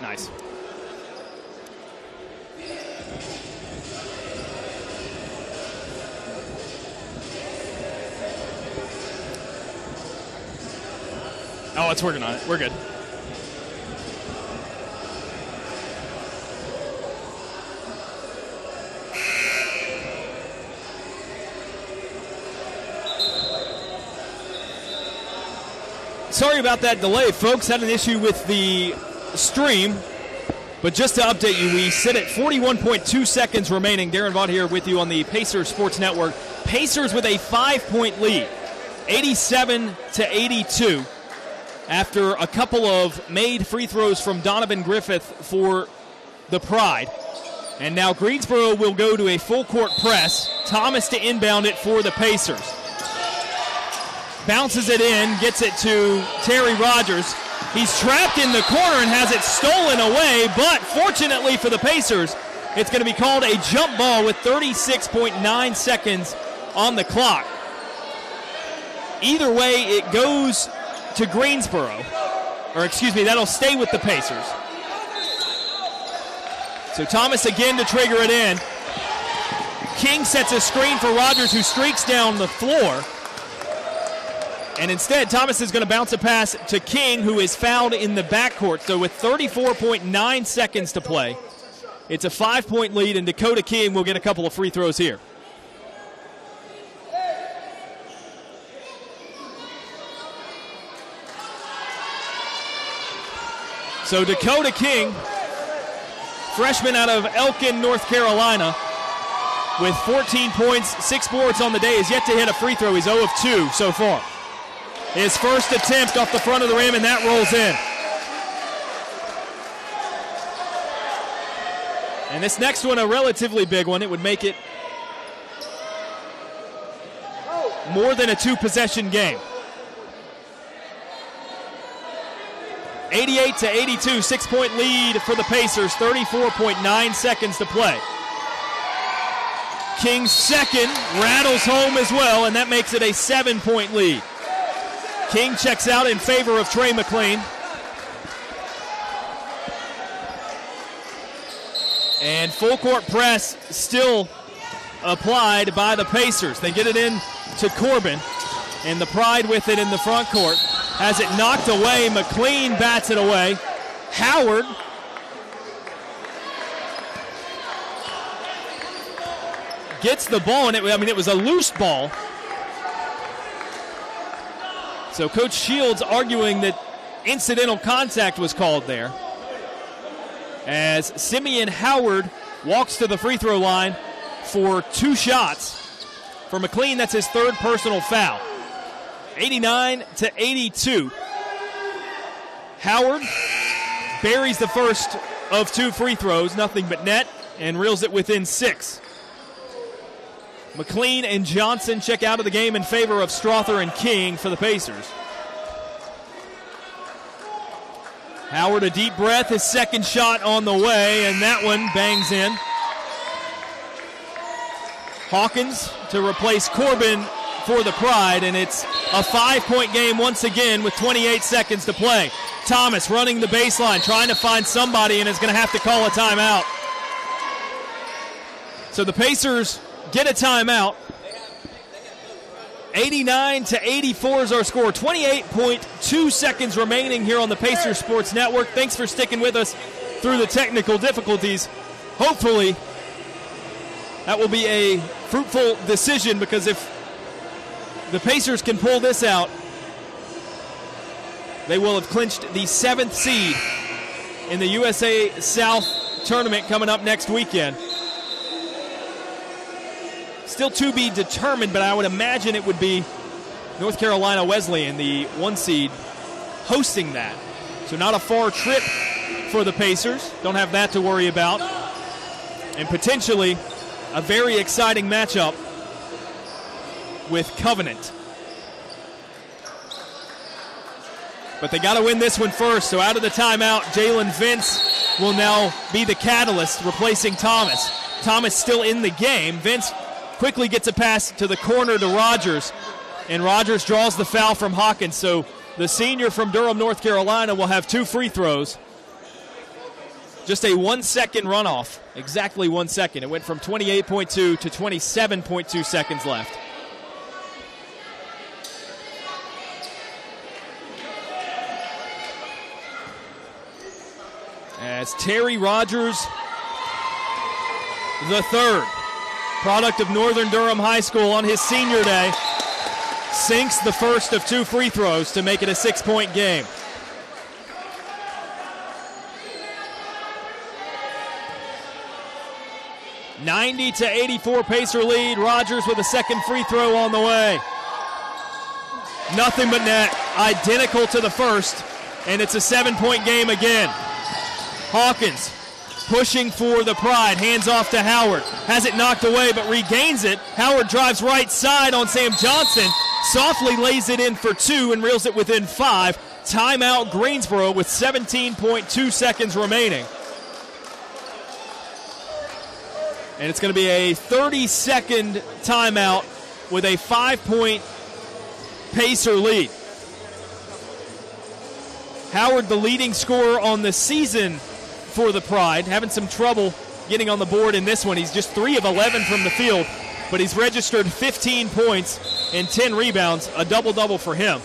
Nice. Oh, it's working on it. We're good. Sorry about that delay, folks. Had an issue with the stream. But just to update you, we sit at 41.2 seconds remaining. Darren Vaught here with you on the Pacers Sports Network. Pacers with a 5-point lead, 87-82, after a couple of made free throws from Donovan Griffith for the Pride. And now Greensboro will go to a full-court press. Thomas to inbound it for the Pacers. Bounces it in, gets it to Terry Rogers. He's trapped in the corner and has it stolen away, but fortunately for the Pacers, it's going to be called a jump ball with 36.9 seconds on the clock. Either way, it goes to Greensboro. Or excuse me, that'll stay with the Pacers. So Thomas again to trigger it in. King sets a screen for Rogers, who streaks down the floor. And instead, Thomas is going to bounce a pass to King, who is fouled in the backcourt. So with 34.9 seconds to play, it's a 5-point lead, and Dakota King will get a couple of free throws here. So Dakota King, freshman out of Elkin, North Carolina, with 14 points, 6 boards on the day, is yet to hit a free throw. He's 0 of 2 so far. His first attempt off the front of the rim, and that rolls in. And this next one, a relatively big one. It would make it more than a 2-possession game. 88-82, 6-point lead for the Pacers, 34.9 seconds to play. King's second rattles home as well, and that makes it a 7-point lead. King checks out in favor of Trey McLean. And full court press still applied by the Pacers. They get it in to Corbin, and the Pride with it in the front court. Has it knocked away. McLean bats it away. Howard gets the ball, and it was a loose ball. So Coach Shields arguing that incidental contact was called there, as Simeon Howard walks to the free throw line for 2 shots. For McLean, that's his 3rd personal foul. 89-82. Howard buries the first of 2 free throws, nothing but net, and reels it within 6. McLean and Johnson check out of the game in favor of Strother and King for the Pacers. Howard a deep breath, his second shot on the way, and that one bangs in. Hawkins to replace Corbin for the Pride, and it's a 5-point game once again with 28 seconds to play. Thomas running the baseline, trying to find somebody, and is going to have to call a timeout. So the Pacers get a timeout. 89-84 is our score. 28.2 seconds remaining here on the Pacers Sports Network. Thanks for sticking with us through the technical difficulties. Hopefully, that will be a fruitful decision, because if the Pacers can pull this out, they will have clinched the 7th seed in the USA South tournament coming up next weekend. Still to be determined, but I would imagine it would be North Carolina Wesleyan, the 1 seed, hosting that. So not a far trip for the Pacers. Don't have that to worry about. And potentially a very exciting matchup with Covenant. But they got to win this one first. So out of the timeout, Jalen Vince will now be the catalyst, replacing Thomas. Thomas still in the game. Vince quickly gets a pass to the corner to Rogers, and Rogers draws the foul from Hawkins. So the senior from Durham, North Carolina, will have 2 free throws. Just a 1 second runoff, exactly 1 second. It went from 28.2 to 27.2 seconds left. As Terry Rogers III, product of Northern Durham High School, on his senior day, sinks the first of 2 free throws to make it a 6-point game. $90-84 Pacer lead. Rogers with a second free throw on the way. Nothing but net, identical to the first, and it's a 7-point game again. Hawkins pushing for the Pride, hands off to Howard. Has it knocked away but regains it. Howard drives right side on Sam Johnson. Softly lays it in for 2 and reels it within 5. Timeout Greensboro with 17.2 seconds remaining. And it's going to be a 30-second timeout with a 5-point Pacer lead. Howard, the leading scorer on the season for the Pride, having some trouble getting on the board in this one. He's just 3 of 11 from the field, but he's registered 15 points and 10 rebounds, a double-double for him.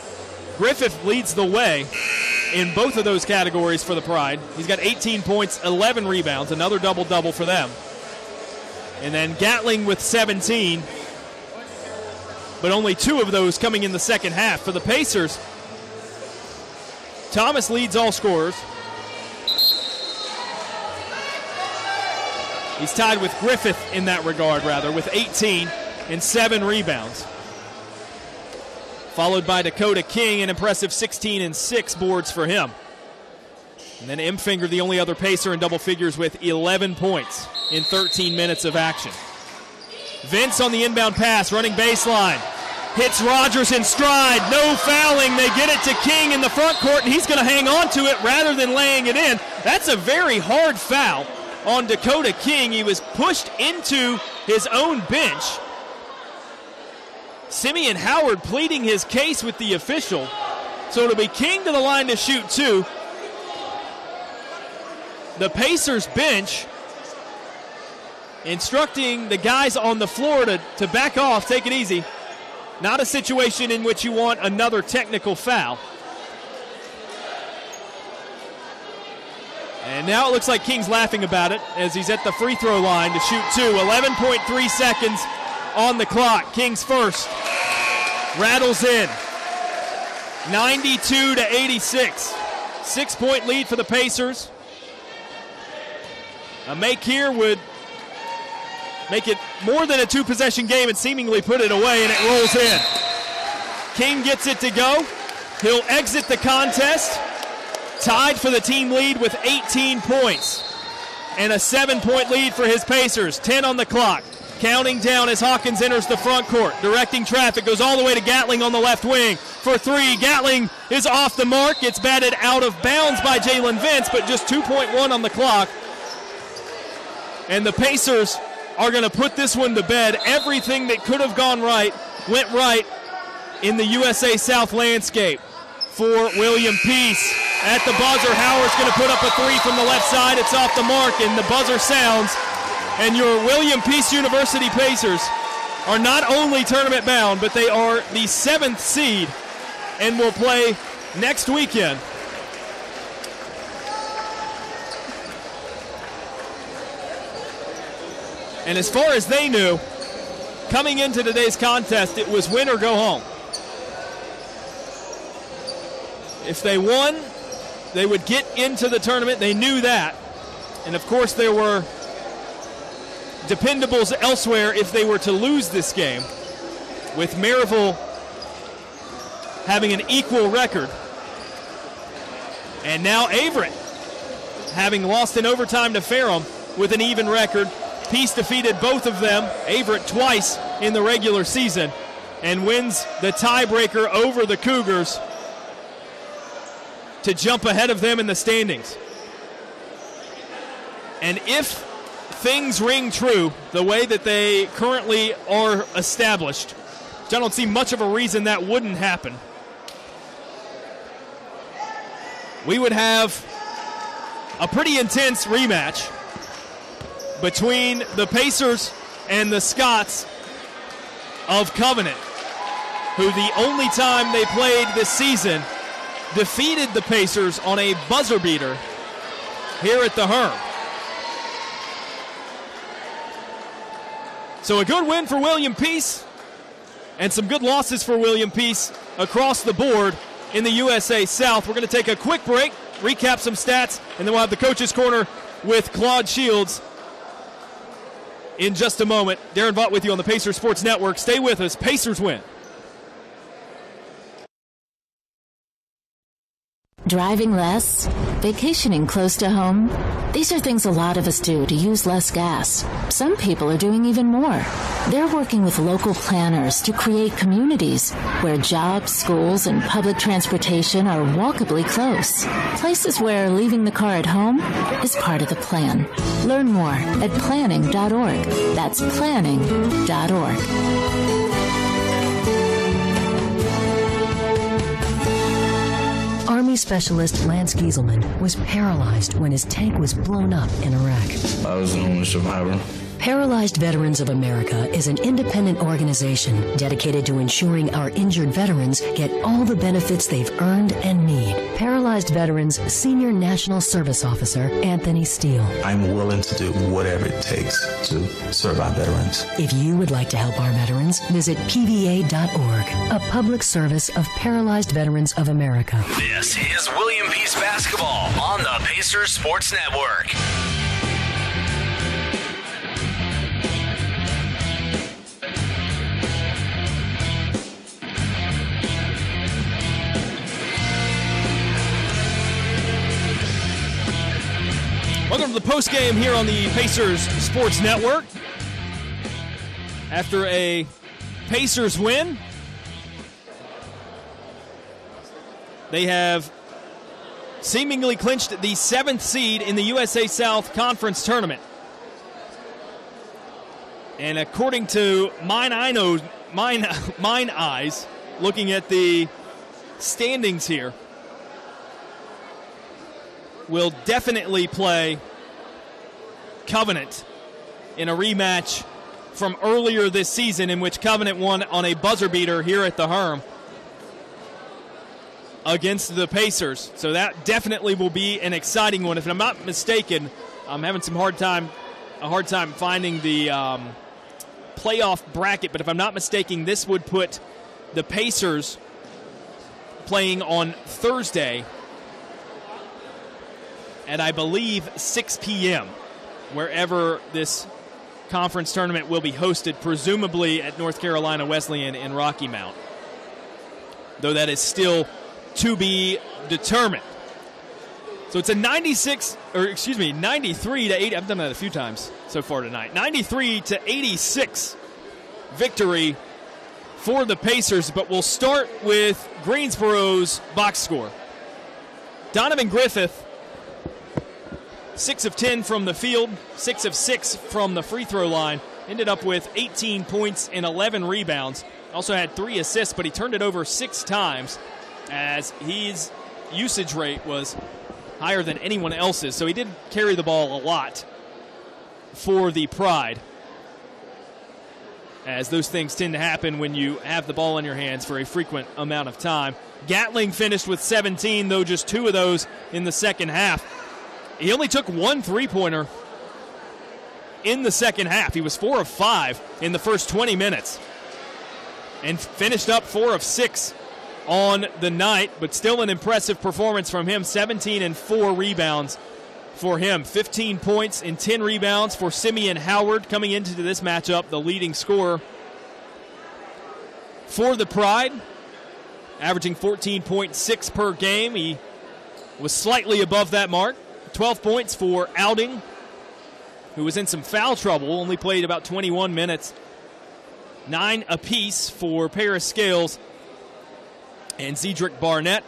Griffith leads the way in both of those categories for the Pride. He's got 18 points, 11 rebounds, another double-double for them. And then Gatling with 17, but only 2 of those coming in the second half. For the Pacers, Thomas leads all scorers. He's tied with Griffith in that regard, with 18 and 7 rebounds. Followed by Dakota King, an impressive 16 and 6 boards for him. And then Emfinger, the only other Pacer in double figures, with 11 points in 13 minutes of action. Vince on the inbound pass, running baseline. Hits Rogers in stride, no fouling. They get it to King in the front court, and he's going to hang on to it rather than laying it in. That's a very hard foul on Dakota King. He was pushed into his own bench. Simeon Howard pleading his case with the official. So it'll be King to the line to shoot 2. The Pacers bench instructing the guys on the floor to back off, take it easy. Not a situation in which you want another technical foul. And now it looks like King's laughing about it as he's at the free throw line to shoot 2. 11.3 seconds on the clock. King's first. Rattles in. 92-86. 6-point lead for the Pacers. A make here would make it more than a 2-possession game and seemingly put it away, and it rolls in. King gets it to go. He'll exit the contest tied for the team lead with 18 points. And a 7-point lead for his Pacers. 10 on the clock. Counting down as Hawkins enters the front court. Directing traffic, goes all the way to Gatling on the left wing for 3. Gatling is off the mark. It's batted out of bounds by Jalen Vince, but just 2.1 on the clock. And the Pacers are going to put this one to bed. Everything that could have gone right went right in the USA South landscape for William Peace. At the buzzer, Howard's going to put up a 3 from the left side. It's off the mark, and the buzzer sounds. And your William Peace University Pacers are not only tournament bound, but they are the 7th seed and will play next weekend. And as far as they knew, coming into today's contest, it was win or go home. If they won, they would get into the tournament. They knew that. And of course, there were dependables elsewhere if they were to lose this game, with Maryville having an equal record. And now Averett, having lost in overtime to Ferrum with an even record. Peace defeated both of them, Averett twice in the regular season, and wins the tiebreaker over the Cougars to jump ahead of them in the standings. And if things ring true the way that they currently are established, which I don't see much of a reason that wouldn't happen, we would have a pretty intense rematch between the Pacers and the Scots of Covenant, who the only time they played this season defeated the Pacers on a buzzer beater here at the Herm. So a good win for William Peace and some good losses for William Peace across the board in the USA South. We're going to take a quick break, recap some stats, and then we'll have the Coach's Corner with Claude Shields in just a moment. Darren Vaught with you on the Pacers Sports Network. Stay with us. Pacers win. Driving less? Vacationing close to home? These are things a lot of us do to use less gas. Some people are doing even more. They're working with local planners to create communities where jobs, schools, and public transportation are walkably close. Places where leaving the car at home is part of the plan. Learn more at planning.org. That's planning.org. Army Specialist Lance Gieselman was paralyzed when his tank was blown up in Iraq. I was the only survivor. Paralyzed Veterans of America is an independent organization dedicated to ensuring our injured veterans get all the benefits they've earned and need. Paralyzed Veterans Senior National Service Officer Anthony Steele. I'm willing to do whatever it takes to serve our veterans. If you would like to help our veterans, visit PVA.org, a public service of Paralyzed Veterans of America. This is William Peace Basketball on the Pacers Sports Network. Welcome to the postgame here on the Pacers Sports Network. After a Pacers win, they have seemingly clinched the 7th seed in the USA South Conference Tournament. And according to Mine Eyes, looking at the standings here, will definitely play Covenant in a rematch from earlier this season, in which Covenant won on a buzzer beater here at the Herm against the Pacers. So that definitely will be an exciting one. If I'm not mistaken, I'm having a hard time finding the playoff bracket, but if I'm not mistaken, this would put the Pacers playing on Thursday at, I believe, 6 p.m., wherever this conference tournament will be hosted, presumably at North Carolina Wesleyan in Rocky Mount, though that is still to be determined. So it's a 93 to 80. I've done that a few times so far tonight. 93 to 86 victory for the Pacers, but we'll start with Greensboro's box score. Donovan Griffith, 6 of 10 from the field, 6 of 6 from the free throw line. Ended up with 18 points and 11 rebounds. Also had 3 assists, but he turned it over 6 times, as his usage rate was higher than anyone else's. So he did carry the ball a lot for the Pride, as those things tend to happen when you have the ball in your hands for a frequent amount of time. Gatling finished with 17, though just 2 of those in the second half. He only took 1 three-pointer in the second half. He was 4 of 5 in the first 20 minutes and finished up 4 of 6 on the night, but still an impressive performance from him. 17 and 4 rebounds for him. 15 points and 10 rebounds for Simeon Howard, coming into this matchup, the leading scorer for the Pride, averaging 14.6 per game. He was slightly above that mark. 12 points for Outing, who was in some foul trouble, only played about 21 minutes. 9 apiece for Paris Scales and Zedric Barnett.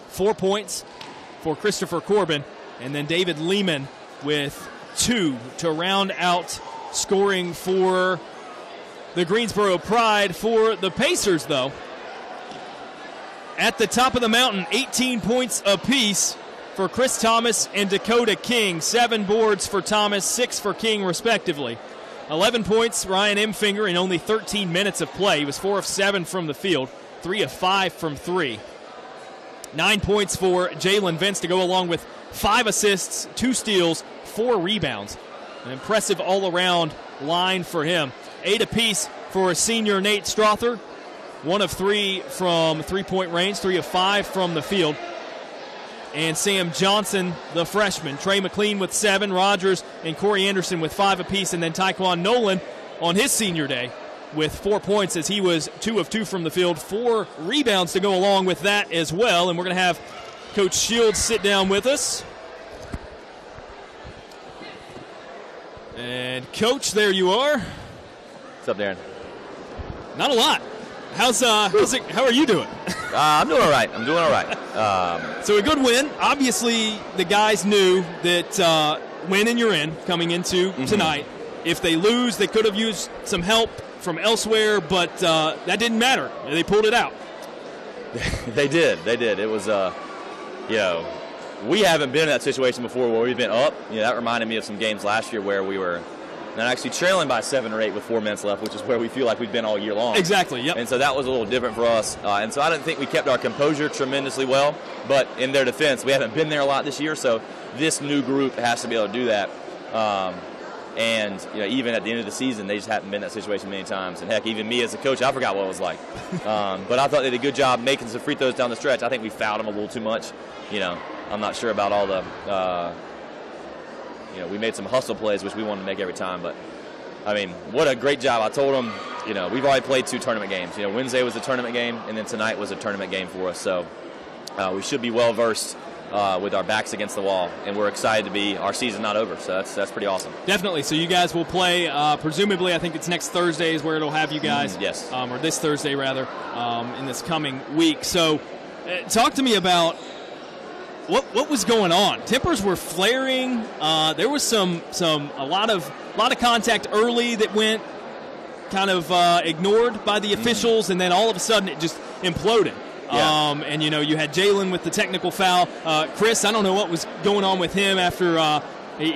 4 points for Christopher Corbin. And then David Lehman with 2 to round out scoring for the Greensboro Pride. For the Pacers, though, at the top of the mountain, 18 points apiece for Chris Thomas and Dakota King. 7 boards for Thomas, 6 for King, respectively. 11 points, Ryan Emfinger, in only 13 minutes of play. He was 4 of 7 from the field, 3 of 5 from 3. 9 points for Jalen Vince to go along with 5 assists, 2 steals, 4 rebounds. An impressive all-around line for him. 8 apiece for senior Nate Strother. 1 of 3 from three-point range, 3 of 5 from the field. And Sam Johnson, the freshman. Trey McLean with 7, Rogers and Corey Anderson with 5 apiece, and then Taekwon Nolan on his senior day with 4 points as he was 2 of 2 from the field. 4 rebounds to go along with that as well, and we're going to have Coach Shields sit down with us. And Coach, there you are. What's up, Darren? Not a lot. How's it? How are you doing? I'm doing all right. So a good win. Obviously, the guys knew that win and you're in coming into tonight. If they lose, they could have used some help from elsewhere, but that didn't matter. They pulled it out. They did. It was, we haven't been in that situation before where we've been up. That reminded me of some games last year where we were not actually trailing by 7 or 8 with 4 minutes left, which is where we feel like we've been all year long. Exactly, yep. And so that was a little different for us. And so I didn't think we kept our composure tremendously well. But in their defense, we haven't been there a lot this year, so this new group has to be able to do that. And even at the end of the season, they just haven't been in that situation many times. And heck, even me as a coach, I forgot what it was like. But I thought they did a good job making some free throws down the stretch. I think we fouled them a little too much. I'm not sure about all the we made some hustle plays, which we wanted to make every time. But, what a great job. I told them, we've already played 2 tournament games. Wednesday was a tournament game, and then tonight was a tournament game for us. So we should be well-versed with our backs against the wall, and we're excited to be our season not over. So that's pretty awesome. Definitely. So you guys will play, presumably, I think it's next Thursday is where it'll have you guys. Yes. Or this Thursday, rather, in this coming week. So talk to me about what was going on. Tempers were flaring. There was a lot of contact early that went kind of ignored by the officials, and then all of a sudden it just imploded. Yeah. And you had Jalen with the technical foul. Chris, I don't know what was going on with him after he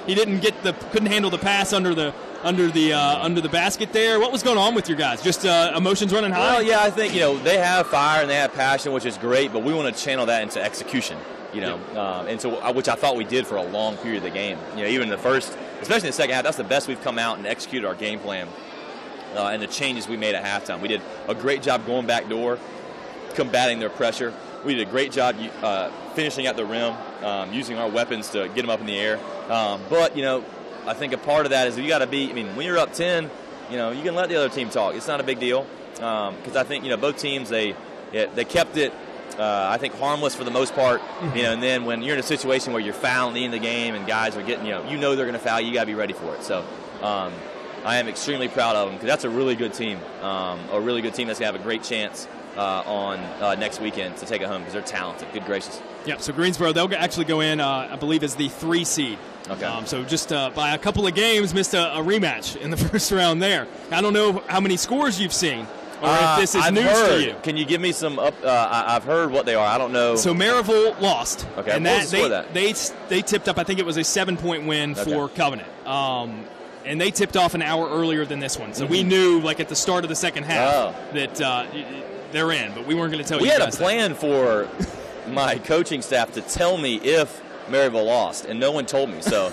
couldn't handle the pass under the basket there. What was going on with your guys? Just emotions running high? Well, yeah, I think they have fire and they have passion, which is great, but we want to channel that into execution. And so which I thought we did for a long period of the game. Even in the first, especially in the second half, that's the best we've come out and executed our game plan. And the changes we made at halftime, we did a great job going back door, combating their pressure. We did a great job finishing at the rim, using our weapons to get them up in the air. But I think a part of that is you got to be. When you're up 10, you can let the other team talk. It's not a big deal because I think both teams they kept it. I think harmless for the most part. And then when you're in a situation where you're fouling the end of the game and guys are getting they're going to foul, you got to be ready for it. So I am extremely proud of them because that's a really good team, a really good team that's going to have a great chance on next weekend to take it home because they're talented. Good gracious. Yeah, so Greensboro, they'll actually go in, I believe, as the 3 seed. Okay. So just by a couple of games, missed a rematch in the first round there. I don't know how many scores you've seen or if this is news to you. Can you give me some up? I've heard what they are. I don't know. So Maryville lost. Okay. And what was the score of that? They tipped up, I think it was a 7-point win for Covenant. And they tipped off an hour earlier than this one. So we knew, at the start of the second half, that they're in. But we weren't going to tell you. We had a plan for my coaching staff to tell me if Maryville lost, and no one told me. So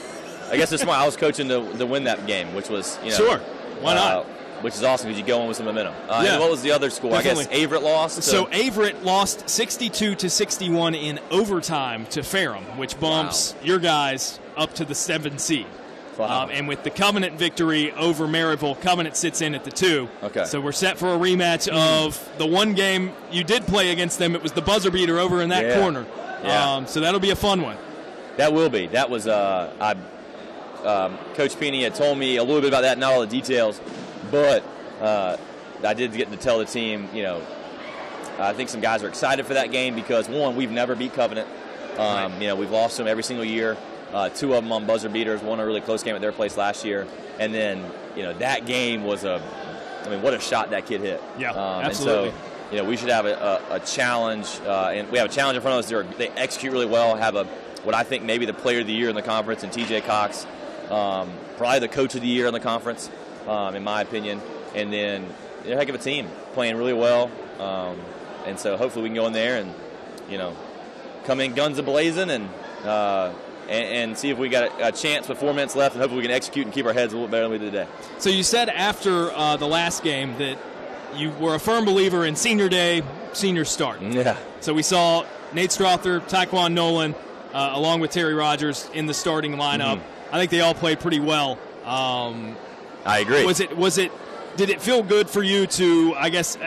I guess this morning I was coaching to win that game, which was, Sure. Why not? Which is awesome because you go in with some momentum. Yeah. And what was the other score? Definitely. I guess Averett lost. So Averett lost 62-61 in overtime to Ferrum, which bumps your guys up to the 7 seed. Wow. And with the Covenant victory over Maryville, Covenant sits in at the 2. Okay. So we're set for a rematch of the one game you did play against them. It was the buzzer beater over in that corner. Yeah. So that'll be a fun one. That will be. That was Coach Peeney had told me a little bit about that, not all the details, but I did get to tell the team, I think some guys are excited for that game because, one, we've never beat Covenant. We've lost them every single year. 2 of them on buzzer beaters, one a really close game at their place last year. And then, that game was what a shot that kid hit. Yeah, absolutely. And we should have a challenge, and we have a challenge in front of us. They execute really well, have what I think maybe the player of the year in the conference, and TJ Cox, probably the coach of the year in the conference, in my opinion. And then they're a heck of a team, playing really well. And so hopefully we can go in there and, come in guns a-blazing and see if we got a chance with 4 minutes left, and hopefully we can execute and keep our heads a little better than we did today. So you said after the last game that you were a firm believer in senior day, senior start. Yeah. So we saw Nate Strother, Taekwon Nolan, along with Terry Rogers in the starting lineup. Mm-hmm. I think they all played pretty well. I agree. Did it feel good for you to, I guess,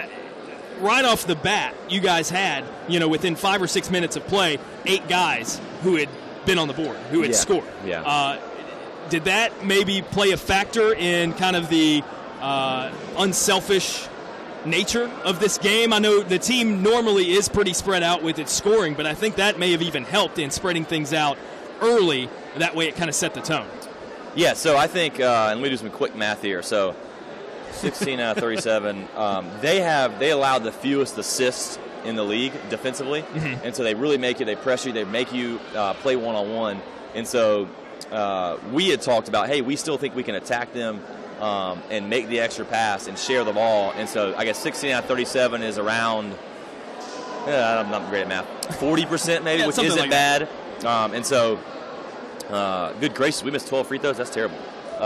right off the bat, you guys had, within 5 or 6 minutes of play, 8 guys who had been on the board, who had scored. Yeah. Did that maybe play a factor in kind of the unselfish nature of this game? I know the team normally is pretty spread out with its scoring, but I think that may have even helped in spreading things out early. That way it kind of set the tone. Yeah, so I think, and let me do some quick math here. So 16 out of 37, they allowed the fewest assists in the league defensively, and so they really they pressure you, they make you play one-on-one. And so we had talked about, hey, we still think we can attack them and make the extra pass and share the ball. And so I guess 16 out of 37 is around, I'm not great at math, 40% maybe, which isn't like bad. And so, good gracious, we missed 12 free throws? That's terrible.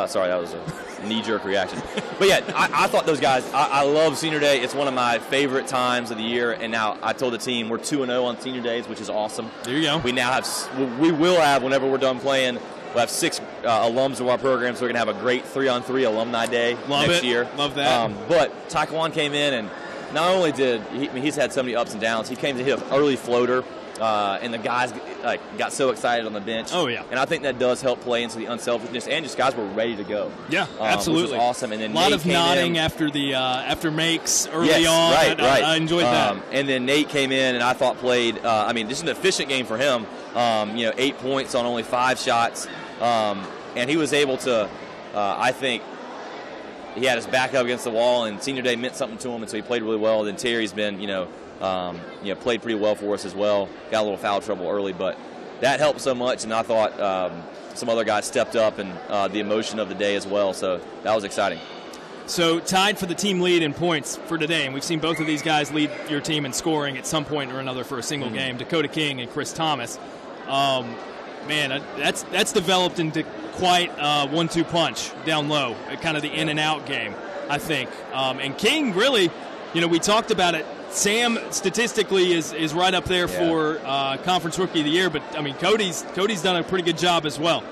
Sorry, that was a knee-jerk reaction. But, yeah, I thought those guys, I love Senior Day. It's one of my favorite times of the year. And now I told the team we're 2-0 on Senior Days, which is awesome. There you go. We will have, whenever we're done playing, we'll have 6 alums of our program, so we're going to have a great 3-on-3 alumni day next year. Love that. But Taekwon came in, and not only he's had so many ups and downs, he came to hit an early floater, and the guys got so excited on the bench. Oh, yeah. And I think that does help play into the unselfishness, and just guys were ready to go. Yeah, absolutely. Which was awesome. And then a lot Nate of nodding after makes early on. Right. I enjoyed that. And then Nate came in, and I thought played, just an efficient game for him. 8 points on only 5 shots. And he was able to, I think, he had his back up against the wall, and Senior Day meant something to him, and so he played really well. Then Terry's been, played pretty well for us as well. Got a little foul trouble early, but that helped so much, and I thought some other guys stepped up, and the emotion of the day as well, so that was exciting. So tied for the team lead in points for today, and we've seen both of these guys lead your team in scoring at some point or another for a single game, Dakota King and Chris Thomas. Man, that's developed into quite a 1-2 punch down low, kind of the in and out game, I think. And King really, we talked about it. Sam statistically is right up there for Conference Rookie of the Year, but Cody's done a pretty good job as well.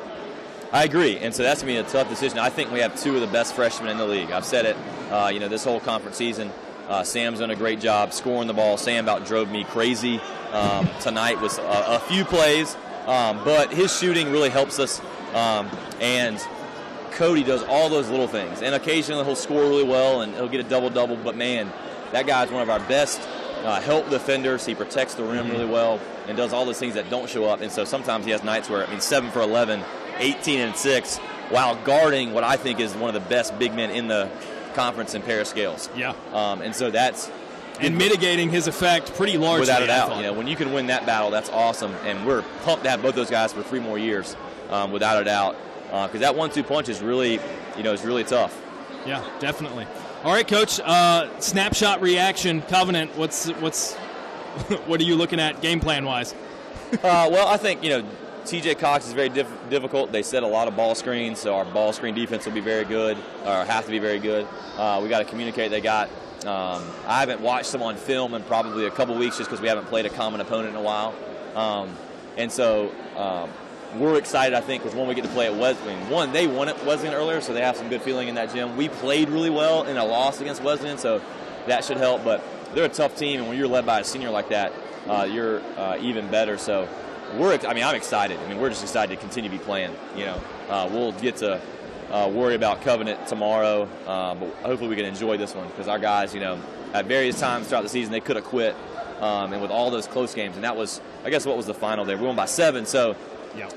I agree, and so that's going to be a tough decision. I think we have 2 of the best freshmen in the league. I've said it, this whole conference season. Sam's done a great job scoring the ball. Sam about drove me crazy tonight with a few plays, but his shooting really helps us, and Cody does all those little things. And occasionally he'll score really well, and he'll get a double-double, but, man, that guy's one of our best help defenders. He protects the rim really well and does all those things that don't show up. And so sometimes he has nights where, 7 for 11, 18 and 6, while guarding what I think is one of the best big men in the conference in Paris Scales. Yeah. And so that's... And mitigating his effect pretty largely. Without a doubt. When you can win that battle, that's awesome. And we're pumped to have both those guys for 3 more years, without a doubt. Because that 1-2 punch is really, is really tough. Yeah, definitely. All right, Coach. Snapshot reaction, Covenant. What are you looking at game plan wise? Well, I think TJ Cox is very difficult. They set a lot of ball screens, so our ball screen defense will be very good, or have to be very good. We got to communicate. They got. I haven't watched them on film in probably a couple weeks just because we haven't played a common opponent in a while, and so we're excited. I think because when we get to play at Wesleyan, they won at Wesleyan earlier, so they have some good feeling in that gym. We played really well in a loss against Wesleyan, so that should help. But they're a tough team, and when you're led by a senior like that, you're even better. So I'm excited. We're just excited to continue to be playing. We'll get to worry about Covenant tomorrow, but hopefully we can enjoy this one because our guys, at various times throughout the season they could have quit, and with all those close games, and that was, I guess, what was the final there? We won by 7, so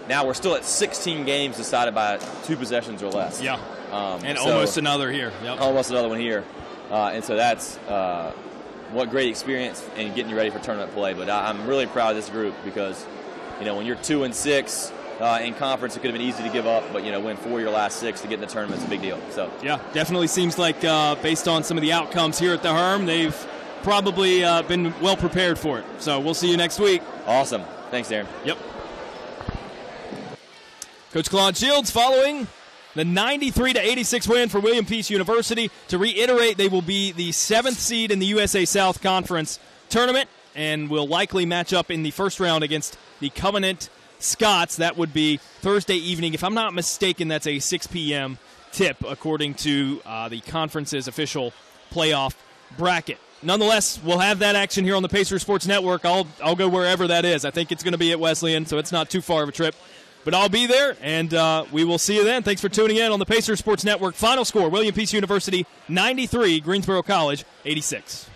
now we're still at 16 games decided by 2 possessions or less. Yeah, and almost another here. Yep. Almost another one here, and so that's what great experience and getting you ready for tournament play. But I'm really proud of this group because, when you're 2-6 in conference, it could have been easy to give up. But, win 4 of your last 6 to get in the tournament is a big deal. So yeah, definitely seems like based on some of the outcomes here at the Herm, they've probably been well prepared for it. So we'll see you next week. Awesome. Thanks, Darren. Yep. Coach Claude Shields following the 93-86 win for William Peace University. To reiterate, they will be the 7th seed in the USA South Conference tournament and will likely match up in the first round against the Covenant Scots. That would be Thursday evening. If I'm not mistaken, that's a 6 p.m. tip according to the conference's official playoff bracket. Nonetheless, we'll have that action here on the Pacers Sports Network. I'll go wherever that is. I think it's going to be at Wesleyan, so it's not too far of a trip. But I'll be there, and we will see you then. Thanks for tuning in on the Pacers Sports Network. Final score, William Peace University 93, Greensboro College 86.